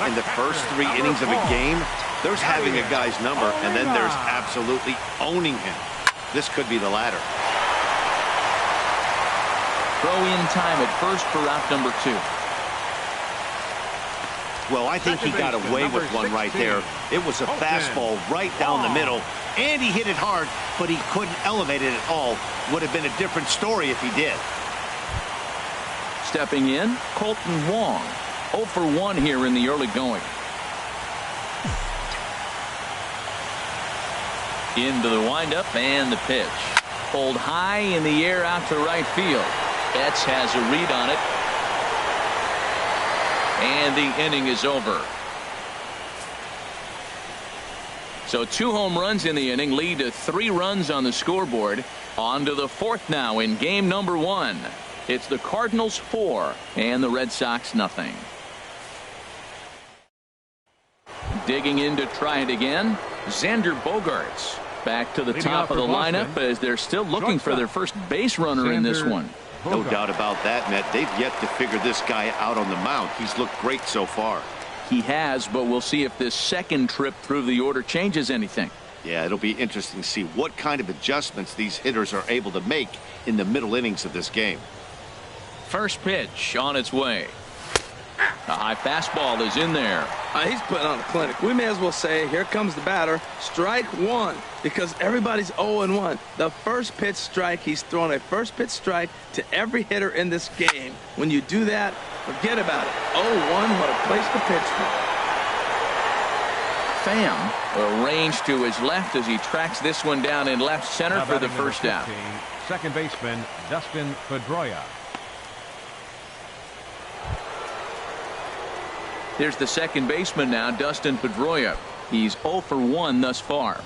In the first 3 innings of a game, there's having a guy's number, and then there's absolutely owning him. This could be the latter. Throw in time at first for out number 2. Well, I think he got away with one right there. It was a fastball right down the middle, and he hit it hard, but he couldn't elevate it at all. Would have been a different story if he did. Stepping in, Colton Wong. 0 for 1 here in the early going. Into the windup and the pitch. Pulled high in the air out to right field. Betts has a read on it. And the inning is over. So 2 home runs in the inning lead to 3 runs on the scoreboard. On to the 4th now in game number 1. It's the Cardinals 4 and the Red Sox nothing. Digging in to try it again, Xander Bogaerts. Back to the top of the lineup as they're still looking for their first base runner in this one. No doubt about that, Matt. They've yet to figure this guy out on the mound. He's looked great so far. He has, but we'll see if this second trip through the order changes anything. Yeah, it'll be interesting to see what kind of adjustments these hitters are able to make in the middle innings of this game. First pitch on its way. A high fastball is in there. He's putting on a clinic. We may as well say, here comes the batter. Strike 1, because everybody's 0-1. The first pitch strike, he's thrown a first pitch strike to every hitter in this game. When you do that, forget about it. 0-1, what a place to pitch from. Pham arranged to his left as he tracks this one down in left center for the first out. Second baseman Dustin Pedroia. Here's the second baseman now, Dustin Pedroia. He's 0 for 1 thus far.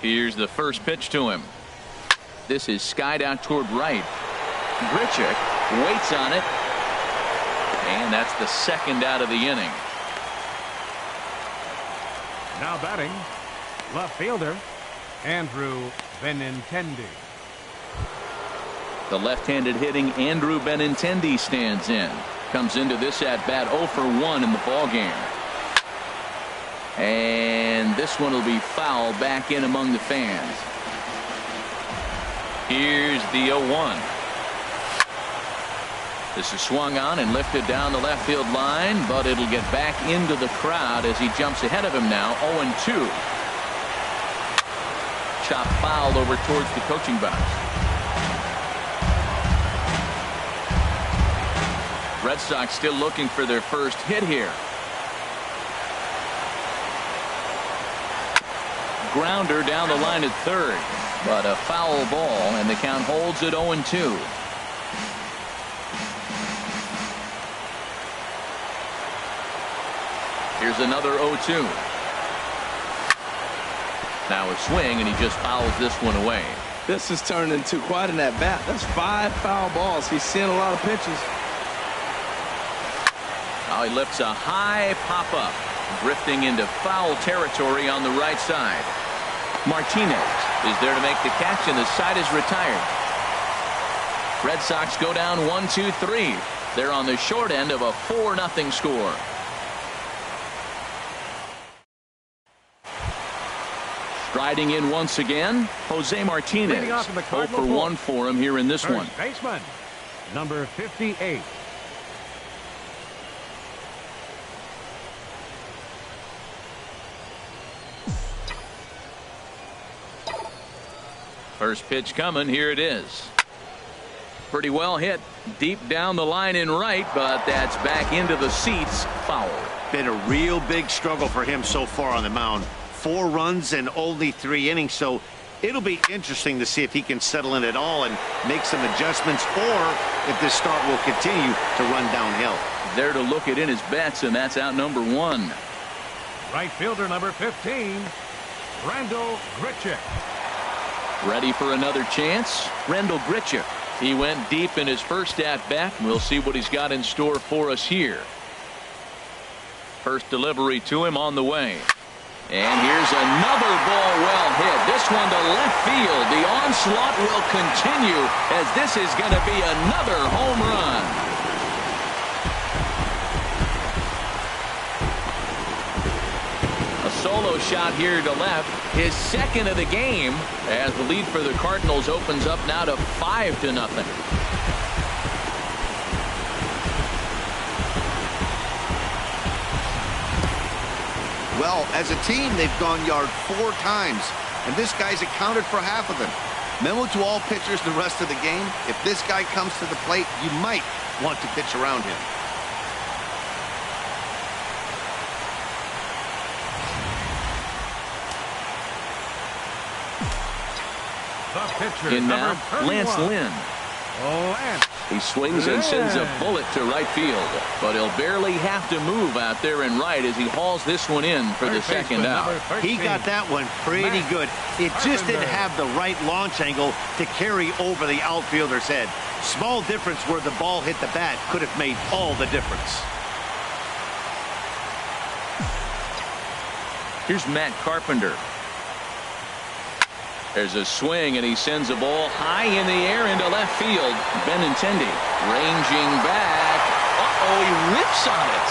Here's the first pitch to him. This is skied out toward right. Grichuk waits on it. And that's the second out of the inning. Now batting, left fielder Andrew Benintendi. The left-handed hitting Andrew Benintendi stands in. Comes into this at bat 0 for 1 in the ball game. And this one will be foul back in among the fans. Here's the 0-1. This is swung on and lifted down the left field line, but it'll get back into the crowd as he jumps ahead of him now. 0-2. Chop fouled over towards the coaching box. Red Sox still looking for their first hit here. Grounder down the line at third. But a foul ball, and the count holds at 0-2. Here's another 0-2. Now a swing, and he just fouls this one away. This has turned into quite an at-bat. That's 5 foul balls. He's seeing a lot of pitches. Now he lifts a high pop-up, drifting into foul territory on the right side. Martinez is there to make the catch, and the side is retired. Red Sox go down 1-2-3. They're on the short end of a 4-0 score. Striding in once again, Jose Martinez. 0 for 1 for him here in this one. Baseman, number 58. First pitch coming. Here it is. Pretty well hit deep down the line in right, but that's back into the seats. Foul. Been a real big struggle for him so far on the mound. 4 runs and only 3 innings, so it'll be interesting to see if he can settle in at all and make some adjustments, or if this start will continue to run downhill. There to look it in his bets, and that's out number 1. Right fielder number 15, Randall Grichuk. Ready for another chance? Rendell Gritchick. He went deep in his first at-bat. We'll see what he's got in store for us here. First delivery to him on the way. And here's another ball well hit. This one to left field. The onslaught will continue as this is going to be another home run. Solo shot here to left, his second of the game, as the lead for the Cardinals opens up now to 5-0. Well, as a team, they've gone yard 4 times, and this guy's accounted for half of them. Memo to all pitchers the rest of the game: if this guy comes to the plate, you might want to pitch around him. In now, Lance Lynn. He swings and sends a bullet to right field, but he'll barely have to move out there in right as he hauls this one in for the second out. He got that one pretty good. It just didn't have the right launch angle to carry over the outfielder's head. Small difference where the ball hit the bat could have made all the difference. Here's Matt Carpenter. There's a swing, and he sends a ball high in the air into left field. Benintendi ranging back. Uh-oh, he rips on it.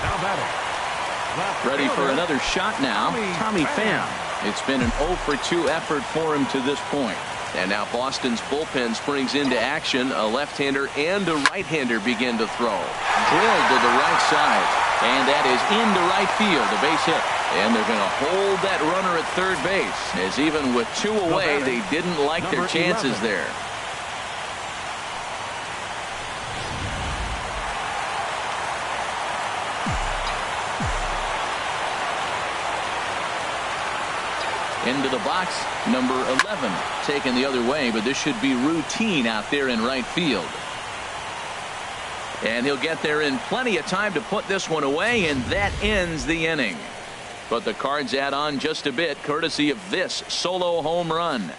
Now batting. Ready for another shot now, Tommy Pham. It's been an 0 for 2 effort for him to this point. And now Boston's bullpen springs into action. A left-hander and a right-hander begin to throw. Drilled to the right side. And that is into right field. A base hit. And they're going to hold that runner at third base. As even with 2 away, they didn't like their chances there. Into the box, number 11, taken the other way, but this should be routine out there in right field. And he'll get there in plenty of time to put this one away, and that ends the inning. But the Cards add on just a bit, courtesy of this solo home run.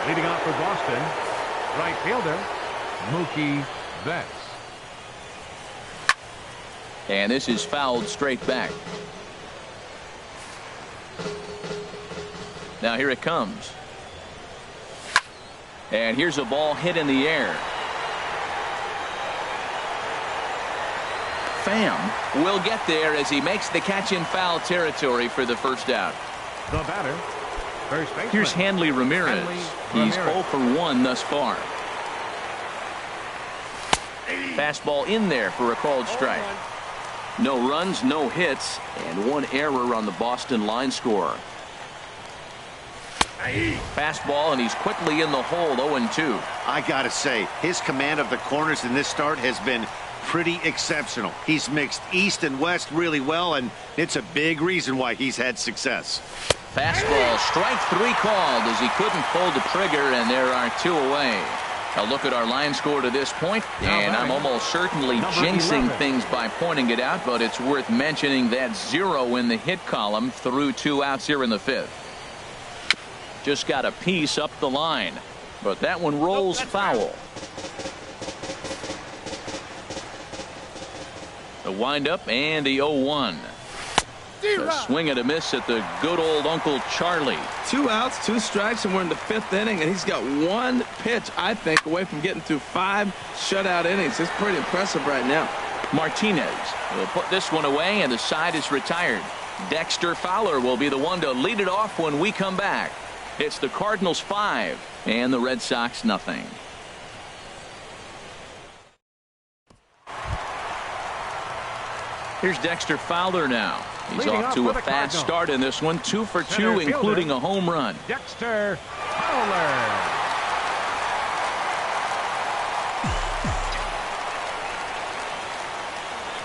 Leading off for Boston, right fielder, Mookie Betts. And this is fouled straight back. Now here it comes. And here's a ball hit in the air. Pham will get there as he makes the catch in foul territory for the first out. The batter, first baseman. Here's Hanley Ramirez. He's 0 for 1 thus far. Fastball in there for a called strike. No runs, no hits, and 1 error on the Boston line score. Fastball, and he's quickly in the hole, 0-2. I gotta say, his command of the corners in this start has been pretty exceptional. He's mixed east and west really well, and it's a big reason why he's had success. Fastball, strike 3 called as he couldn't pull the trigger, and there are 2 away. A look at our line score to this point, and I'm almost certainly jinxing things by pointing it out, but it's worth mentioning that 0 in the hit column through 2 outs here in the 5th. Just got a piece up the line, but that one rolls foul. The windup and the 0-1. A swing and a miss at the good old Uncle Charlie. 2 outs, 2 strikes, and we're in the 5th inning, and he's got 1 pitch, I think, away from getting through 5 shutout innings. It's pretty impressive right now. Martinez will put this one away, and the side is retired. Dexter Fowler will be the one to lead it off when we come back. It's the Cardinals 5 and the Red Sox nothing. Here's Dexter Fowler now. He's off to a fast start in this one. 2 for 2, including a home run. Dexter Fowler.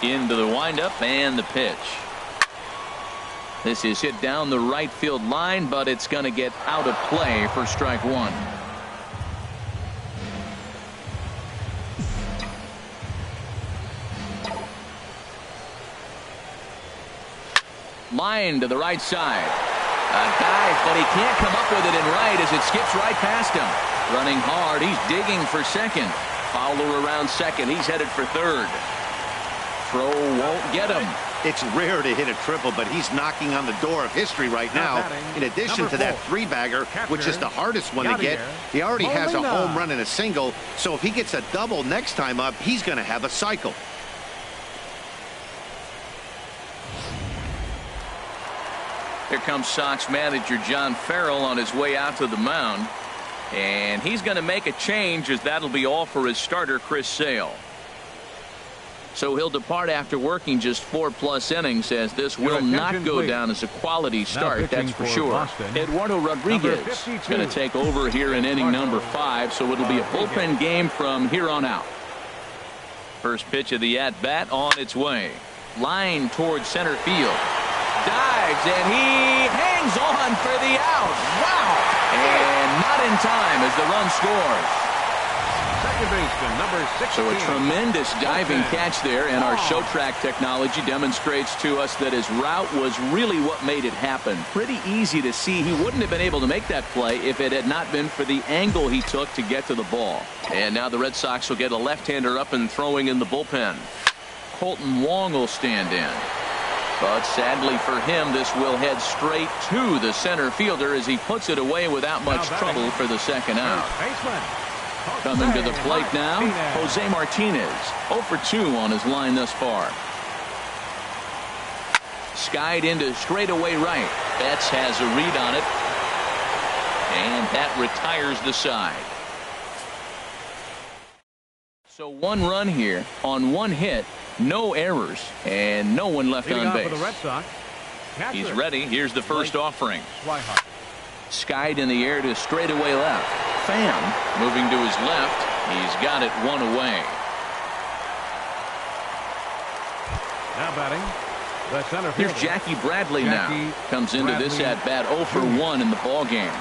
Into the windup and the pitch. This is hit down the right field line, but it's going to get out of play for strike 1. Line to the right side. A dive, but he can't come up with it in right as it skips right past him. Running hard, he's digging for second. Fowler around second, he's headed for third. Throw won't get him. It's rare to hit a triple, but he's knocking on the door of history right now. In addition to that three-bagger, which is the hardest one to get, he already has a home run and a single, so if he gets a double next time up, he's going to have a cycle. Here comes Sox manager John Farrell on his way out to the mound. And he's going to make a change, as that'll be all for his starter, Chris Sale. So he'll depart after working just 4+ innings, as this will not go down as a quality start, that's for sure. Boston, Eduardo Rodriguez is going to take over here in inning number 5, so it'll be a bullpen game from here on out. First pitch of the at-bat on its way. Line towards center field. Dives, and he hangs on for the out. Wow! And not in time as the run scores. Second baseman, number 16. So a tremendous diving catch there, and our show track technology demonstrates to us that his route was really what made it happen. Pretty easy to see he wouldn't have been able to make that play if it had not been for the angle he took to get to the ball. And now the Red Sox will get a left-hander up and throwing in the bullpen. Colton Wong will stand in. But sadly for him, this will head straight to the center fielder as he puts it away without much trouble for the second out. Coming to the plate now, Jose Martinez, 0 for 2 on his line thus far. Skied into straightaway right. Betts has a read on it, and that retires the side. So 1 run here on 1 hit, no errors, and no one left on base. He's ready. Here's the first offering. Skied in the air to straightaway left. Pham moving to his left. He's got it 1 away. Now batting, the center fielder. Here's Jackie Bradley now. Comes into this at bat 0 for 1 in the ball game.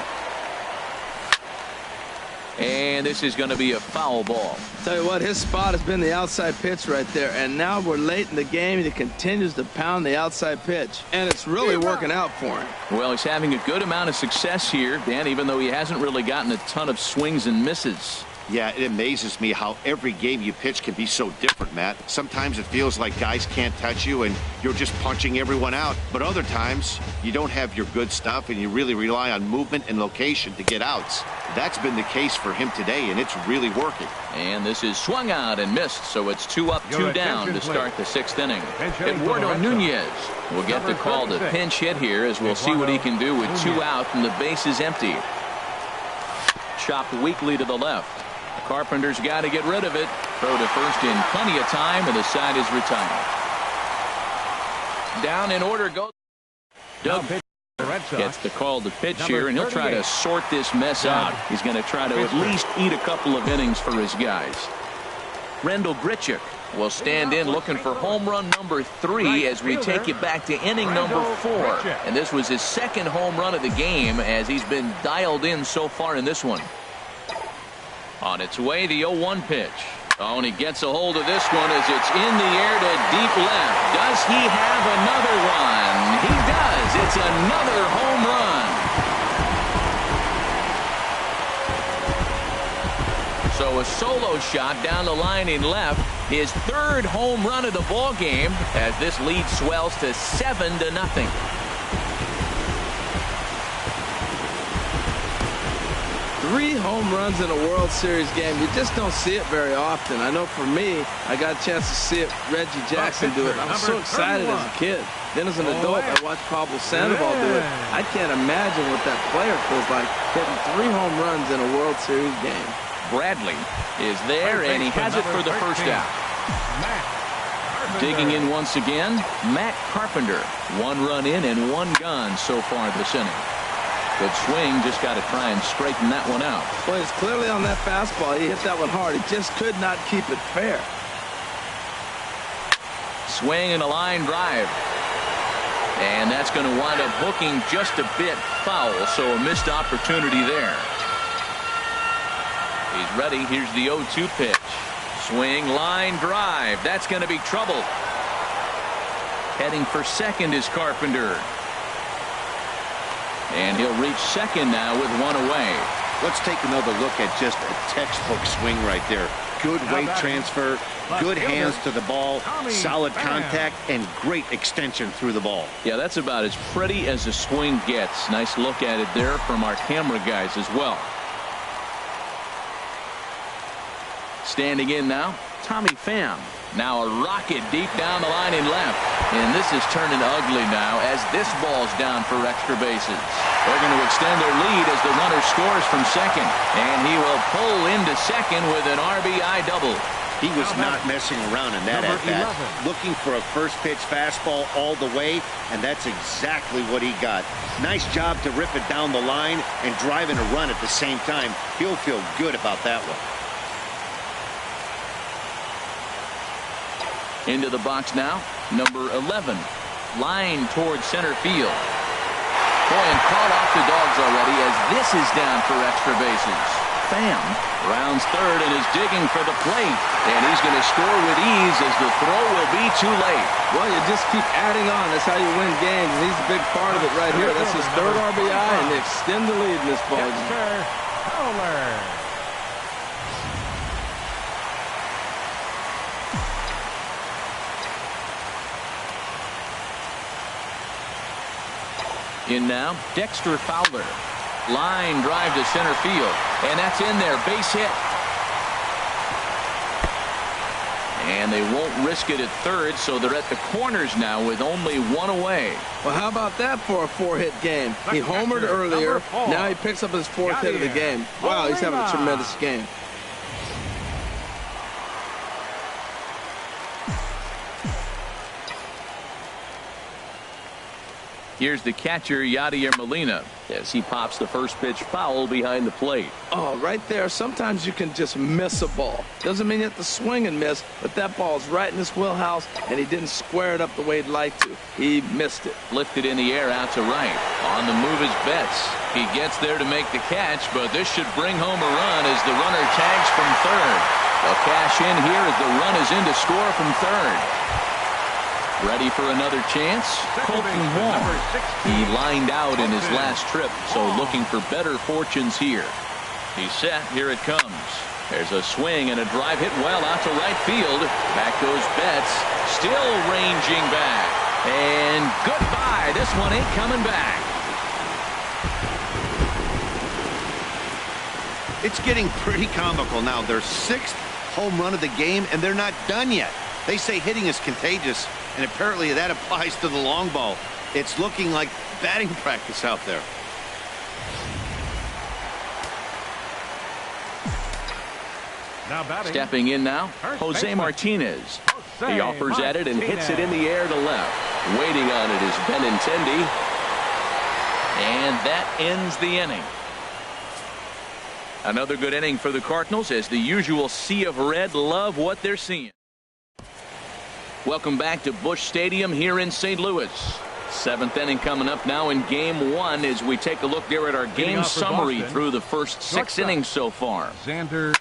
And this is going to be a foul ball. Tell you what, his spot has been the outside pitch right there, and now we're late in the game, and he continues to pound the outside pitch, and it's really working out for him. Well, he's having a good amount of success here, Dan, even though he hasn't really gotten a ton of swings and misses. Yeah, it amazes me how every game you pitch can be so different, Matt. Sometimes it feels like guys can't touch you and you're just punching everyone out. But other times, you don't have your good stuff and you really rely on movement and location to get outs. That's been the case for him today, and it's really working. And this is swung out and missed, so it's 2 up, 2 down to start the 6th inning. Eduardo Nunez will get the call to pinch hit here, as we'll see what he can do with 2 out and the base is empty. Chopped weakly to the left. Carpenter's got to get rid of it. Throw to first in plenty of time, and the side is retired. Down in order goes Doug. Gets the call to pitch here, and he'll try to sort this mess out. He's going to try to at least eat a couple of innings for his guys. Rendell Grichuk will stand in looking for home run number 3 as we take you back to inning number 4. And this was his 2nd home run of the game, as he's been dialed in so far in this one. On its way, the 0-1 pitch. Oh, and he gets a hold of this one as it's in the air to deep left. Does he have another one? He does. It's another home run. So a solo shot down the line in left. His 3rd home run of the ball game, as this lead swells to 7-0. Three home runs in a World Series game. You just don't see it very often. I know for me, I got a chance to see it, Reggie Jackson do it. I was so excited as a kid. Then as an adult, I watched Pablo Sandoval do it. I can't imagine what that player feels like, hitting 3 home runs in a World Series game. Bradley is there, and he has it for the first out. Digging in once again, Matt Carpenter. 1 run in and 1 gone so far this inning. Good swing, just got to try and straighten that one out. Well, it's clearly on that fastball. He hit that one hard. He just could not keep it fair. Swing and a line drive. And that's going to wind up hooking just a bit foul, so a missed opportunity there. He's ready. Here's the 0-2 pitch. Swing, line drive. That's going to be trouble. Heading for second is Carpenter. And he'll reach second now with one away. Let's take another look at just a textbook swing right there. Good weight transfer, good hands to the ball, solid contact, and great extension through the ball. Yeah, that's about as pretty as a swing gets. Nice look at it there from our camera guys as well. Standing in now, Tommy Pham. Now a rocket deep down the line in left. And this is turning ugly now as this ball's down for extra bases. They're going to extend their lead as the runner scores from second. And he will pull into second with an RBI double. He was not messing around in that at-bat. Looking for a first-pitch fastball all the way, and that's exactly what he got. Nice job to rip it down the line and driving a run at the same time. He'll feel good about that one. Into the box now, number 11. Line towards center field. Boy, and caught off the dogs already as this is down for extra bases. Pham rounds third and is digging for the plate. And he's going to score with ease as the throw will be too late. Well, you just keep adding on. That's how you win games. And he's a big part of it right here. That's his third RBI, and they extend the lead in this ball game. In now, Dexter Fowler. Line drive to center field. And that's in there. Base hit. And they won't risk it at third, so they're at the corners now with only one away. Well, how about that for a 4-hit game? He homered earlier. Now he picks up his 4th hit of the game. Wow, he's having a tremendous game. Here's the catcher, Yadier Molina, as he pops the first pitch foul behind the plate. Oh, right there. Sometimes you can just miss a ball. Doesn't mean you have to swing and miss, but that ball's right in his wheelhouse, and he didn't square it up the way he'd like to. He missed it. Lifted in the air out to right. On the move is Betts. He gets there to make the catch, but this should bring home a run as the runner tags from third. They'll cash in here as the run is in to score from third. Ready for another chance? Colton Wong. He lined out in his last trip, so looking for better fortunes here. He's set. Here it comes. There's a swing and a drive hit well out to right field. Back goes Betts. Still ranging back. And goodbye. This one ain't coming back. It's getting pretty comical now. Their 6th home run of the game, and they're not done yet. They say hitting is contagious, and apparently that applies to the long ball. It's looking like batting practice out there. Now batting. Stepping in now, Jose Martinez. He offers at it and hits it in the air to left. Waiting on it is Benintendi. And that ends the inning. Another good inning for the Cardinals as the usual sea of red love what they're seeing. Welcome back to Busch Stadium here in St. Louis. 7th inning coming up now in Game 1 as we take a look there at our game summary through the first 6 innings so far. Xander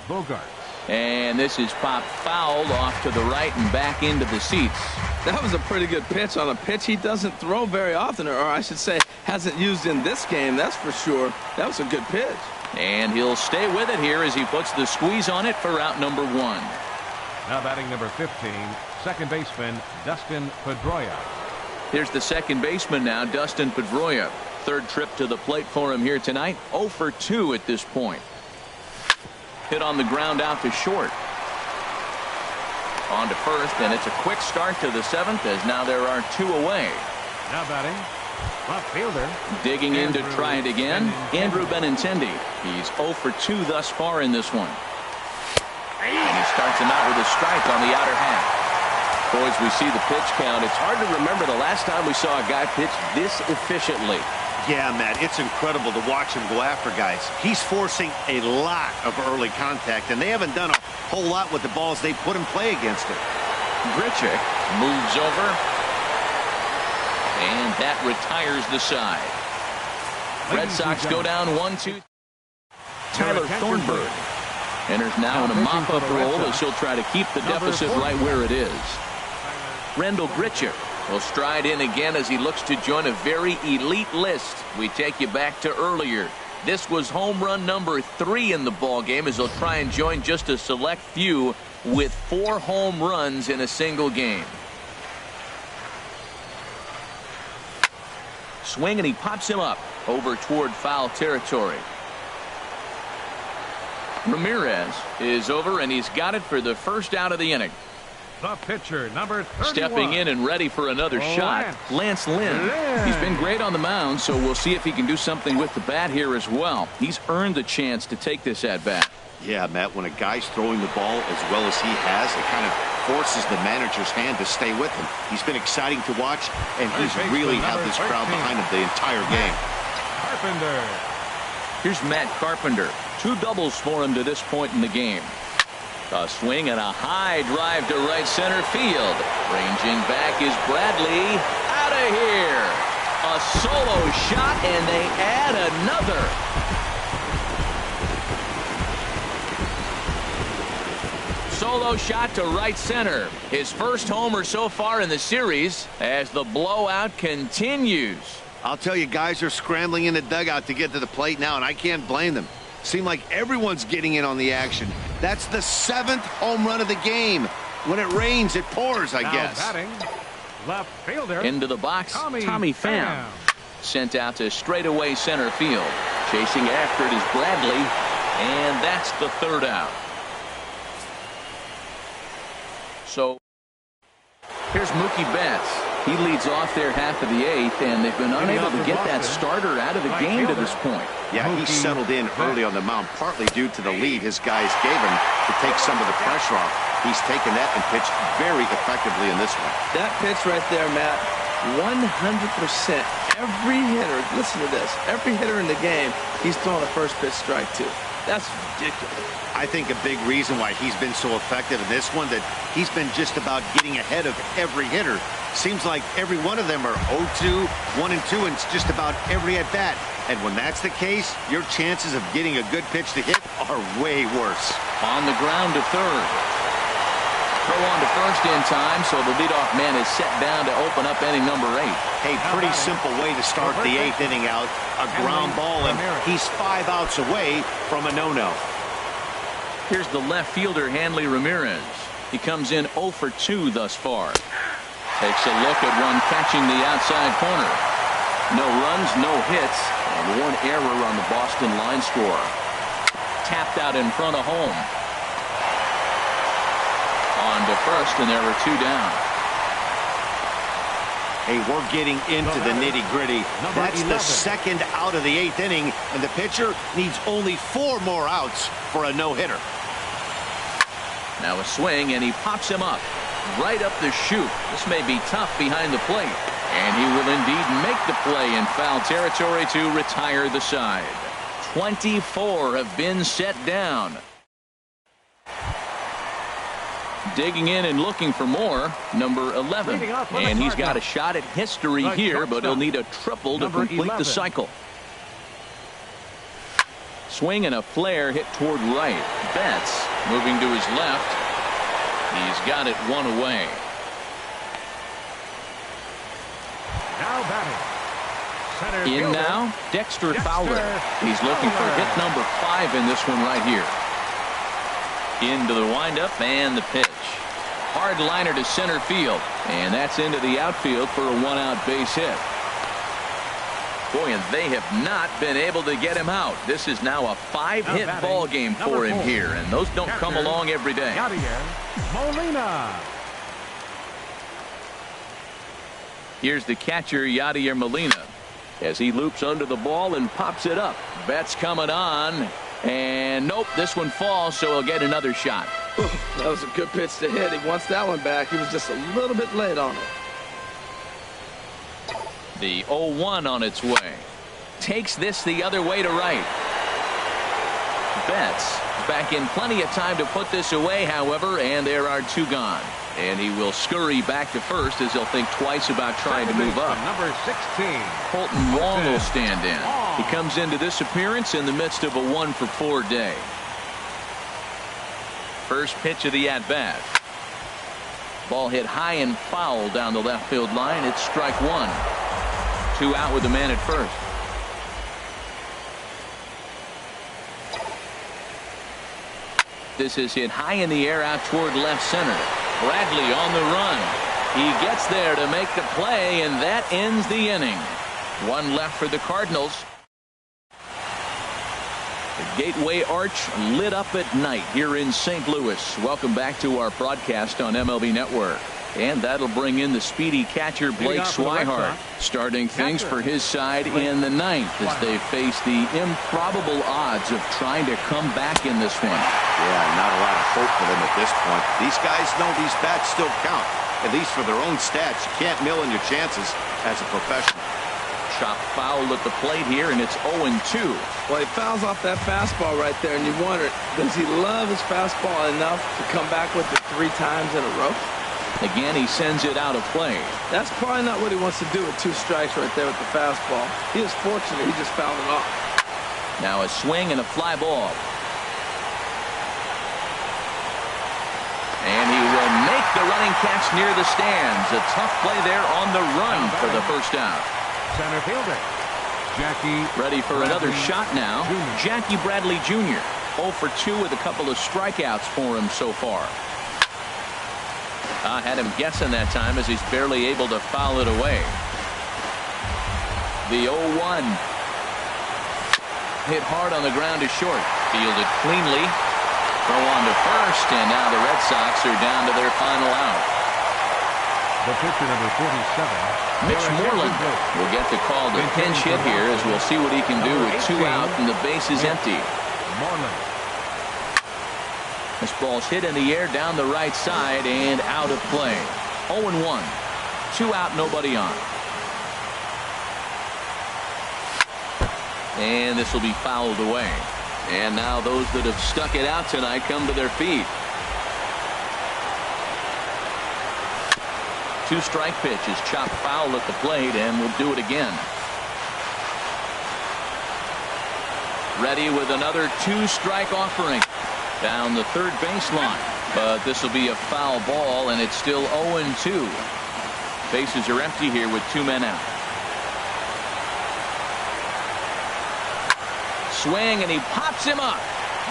Bogaerts. And this is popped foul off to the right and back into the seats. That was a pretty good pitch on a pitch he doesn't throw very often, or I should say hasn't used in this game, that's for sure. That was a good pitch. And he'll stay with it here as he puts the squeeze on it for out number 1. Now batting number 15, second baseman Dustin Pedroia. Here's the second baseman now, Dustin Pedroia. 3rd trip to the plate for him here tonight. 0 for 2 at this point. Hit on the ground out to short. On to first, and it's a quick start to the 7th as now there are 2 away. Now batting, left fielder. Digging in to try it again, Andrew Benintendi. He's 0 for 2 thus far in this one. And he starts him out with a strike on the outer half. Boys, we see the pitch count. It's hard to remember the last time we saw a guy pitch this efficiently. Yeah, Matt, it's incredible to watch him go after guys. He's forcing a lot of early contact, and they haven't done a whole lot with the balls they put in play against him. Grichuk moves over, and that retires the side. Red Sox go down 1-2. Tyler Thornburg enters now in a mop-up role as he'll try to keep the deficit right where it is. Randall Grichuk Will stride in again as he looks to join a very elite list. We take you back to earlier. This was home run number 3 in the ball game as he'll try and join just a select few with 4 home runs in a single game. Swing, and he pops him up over toward foul territory. Ramirez is over, and he's got it for the first out of the inning. The pitcher, number 31. Stepping in and ready for another shot, Lance Lynn. He's been great on the mound, so we'll see if he can do something with the bat here as well. He's earned the chance to take this at-bat. Yeah, Matt, when a guy's throwing the ball as well as he has, it kind of forces the manager's hand to stay with him. He's been exciting to watch, and he's really had this crowd behind him the entire game. Carpenter. Here's Matt Carpenter. 2 doubles for him to this point in the game. A swing and a high drive to right center field. Ranging back is Bradley. Out of here. A solo shot, and they add another. Solo shot to right center. His first homer so far in the series as the blowout continues. I'll tell you, guys are scrambling in the dugout to get to the plate now, and I can't blame them. Seem like everyone's getting in on the action. That's the 7th home run of the game. When it rains, it pours, I guess. Batting, left fielder. Into the box, Tommy Pham. Sent out to straightaway center field. Chasing after it is Bradley, and that's the 3rd out. So here's Mookie Betts. He leads off their half of the 8th, and they've been unable to get that starter out of the game to this point. Yeah, he settled in early on the mound, partly due to the lead his guys gave him to take some of the pressure off. He's taken that and pitched very effectively in this one. That pitch right there, Matt, 100%. Every hitter, listen to this, every hitter in the game, he's throwing a first pitch strike to. That's ridiculous. I think a big reason why he's been so effective in this one, that he's been just about getting ahead of every hitter. Seems like every one of them are 0-2, 1-2, and it's just about every at-bat. And when that's the case, your chances of getting a good pitch to hit are way worse. On the ground to third. Throw on to first in time, so the leadoff man is set down to open up inning number 8. A pretty simple way to start the 8th inning out. A ground ball, and he's 5 outs away from a no-no. Here's the left fielder, Hanley Ramirez. He comes in 0 for 2 thus far. Takes a look at one catching the outside corner. No runs, no hits, and 1 error on the Boston line score. Tapped out in front of home. On to first, and there are 2 down. Hey, we're getting into the nitty-gritty. That's the 2nd out of the 8th inning, and the pitcher needs only 4 more outs for a no-hitter. Now a swing, and he pops him up. Right up the chute. This may be tough behind the plate. And he will indeed make the play in foul territory to retire the side. 24 have been set down. Digging in and looking for more, number 11. And he's got a shot at history here, but he'll need a triple to complete the cycle. Swing and a flare hit toward right. Betts moving to his left. He's got it 1 away. Now batting. Center In fielder, now, Dexter Fowler. He's looking for hit number 5 in this one right here. Into the windup and the pitch. Hard liner to center field. And that's into the outfield for a 1-out base hit. Boy, and they have not been able to get him out. This is now a 5-hit ball game for him here, and those don't come along every day. Molina. Here's the catcher, Yadier Molina, as he loops under the ball and pops it up. Betts coming on, and nope, this one falls, so he'll get another shot. That was a good pitch to hit. He wants that one back. He was just a little bit late on it. The 0-1 on its way. Takes this the other way to right. Betts back in plenty of time to put this away, however, and there are 2 gone. And he will scurry back to first as he'll think twice about trying to move up. Number 16. Colton Wong will stand in. He comes into this appearance in the midst of a 1-for-4 day. First pitch of the at-bat. Ball hit high and foul down the left field line. It's strike one. 2 out with the man at first. This is hit high in the air out toward left center. Bradley on the run. He gets there to make the play, and that ends the inning. 1 left for the Cardinals. The Gateway Arch lit up at night here in St. Louis. Welcome back to our broadcast on MLB Network. And that'll bring in the speedy catcher Blake Swihart, starting things for his side in the 9th as they face the improbable odds of trying to come back in this one. Yeah, not a lot of hope for them at this point. These guys know these bats still count, at least for their own stats. You can't mill in your chances as a professional. Chop foul at the plate here, and it's 0-2. Well, he fouls off that fastball right there, and you wonder, does he love his fastball enough to come back with it 3 times in a row? Again, he sends it out of play. That's probably not what he wants to do with 2 strikes right there with the fastball. He was fortunate he just fouled it off. Now a swing and a fly ball. And he will make the running catch near the stands. A tough play there on the run for the first out. Center fielder, Jackie. Ready for another Bradley shot now. Jr. Jackie Bradley Jr. 0 for 2 with a couple of strikeouts for him so far. Had him guessing that time as he's barely able to foul it away. The 0-1. Hit hard on the ground to short. Fielded cleanly. Throw on to first, and now the Red Sox are down to their final out. The pitcher, number 47. Mitch Moreland will get the call to pinch hit here as we'll see what he can do with 2 out and the base is empty. Moreland. This ball's hit in the air down the right side and out of play. 0-1. 2 out, nobody on. And this will be fouled away. And now those that have stuck it out tonight come to their feet. 2-strike pitch is chopped foul at the plate, and we'll do it again. Ready with another 2-strike offering down the third baseline, but this will be a foul ball, and it's still 0-2. Bases are empty here with 2 men out. Swing, and he pops him up.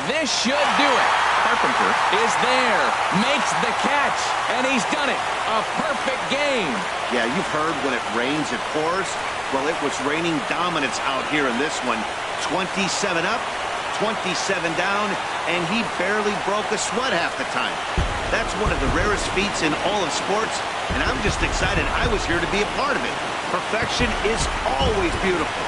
This should do it. Carpenter is there, makes the catch, and he's done it. A perfect game. Yeah, you've heard when it rains, it pours. Well, it was raining dominance out here in this one. 27 up, 27 down, and he barely broke a sweat half the time. That's one of the rarest feats in all of sports, and I'm just excited I was here to be a part of it. Perfection is always beautiful.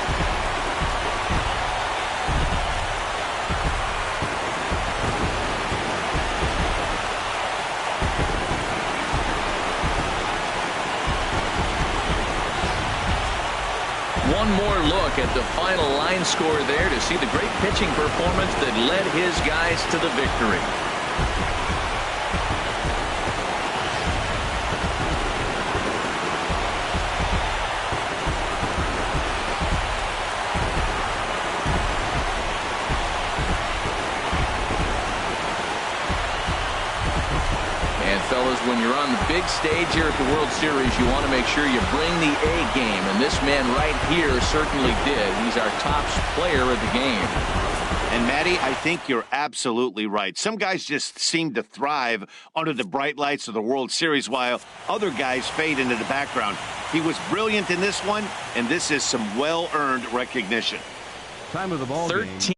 One more look at the final line score there to see the great pitching performance that led his guys to the victory. And fellas, when you're on the big stage here at the World Series, you want to make sure you bring the A game, and this man right here certainly did. He's our top player of the game. And Matty, I think you're absolutely right. Some guys just seem to thrive under the bright lights of the World Series while other guys fade into the background. He was brilliant in this one, and this is some well-earned recognition. Time of the ball game.